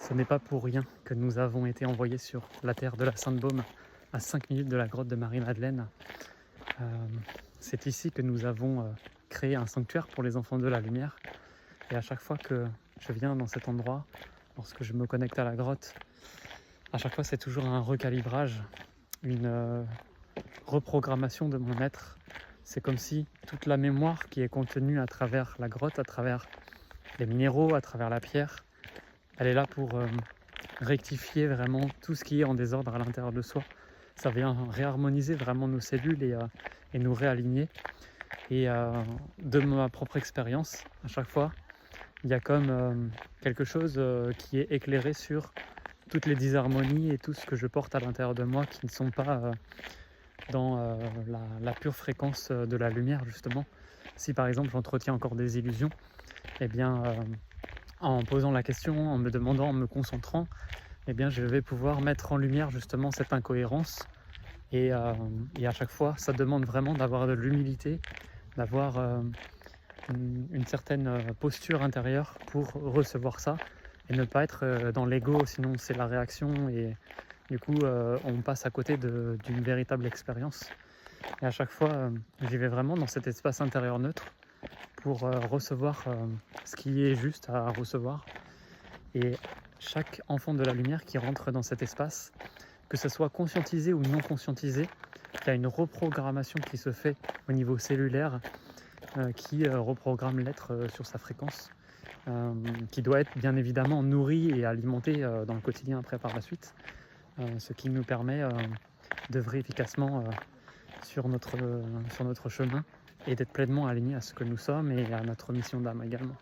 Ce n'est pas pour rien que nous avons été envoyés sur la terre de la Sainte-Baume, à 5 minutes de la grotte de Marie-Madeleine. C'est ici que nous avons créé un sanctuaire pour les enfants de la lumière. Et à chaque fois que je viens dans cet endroit, lorsque je me connecte à la grotte, à chaque fois c'est toujours un recalibrage, une reprogrammation de mon être. C'est comme si toute la mémoire qui est contenue à travers la grotte, à travers les minéraux, à travers la pierre, elle est là pour rectifier vraiment tout ce qui est en désordre à l'intérieur de soi. Ça vient réharmoniser vraiment nos cellules et nous réaligner. Et de ma propre expérience, à chaque fois, il y a comme quelque chose qui est éclairé sur toutes les disharmonies et tout ce que je porte à l'intérieur de moi qui ne sont pas dans la pure fréquence de la lumière, justement. Si par exemple j'entretiens encore des illusions, eh bien en posant la question, en me demandant, en me concentrant, eh bien je vais pouvoir mettre en lumière justement cette incohérence. Et à chaque fois, ça demande vraiment d'avoir de l'humilité, d'avoir une certaine posture intérieure pour recevoir ça et ne pas être dans l'ego, sinon c'est la réaction et du coup on passe à côté d'une véritable expérience. Et à chaque fois, j'y vais vraiment dans cet espace intérieur neutre pour recevoir ce qui est juste à recevoir. Et chaque enfant de la lumière qui rentre dans cet espace, que ce soit conscientisé ou non conscientisé, il y a une reprogrammation qui se fait au niveau cellulaire qui reprogramme l'être sur sa fréquence, qui doit être bien évidemment nourrie et alimentée dans le quotidien après par la suite, ce qui nous permet d'œuvrer efficacement sur notre chemin et d'être pleinement aligné à ce que nous sommes et à notre mission d'âme également.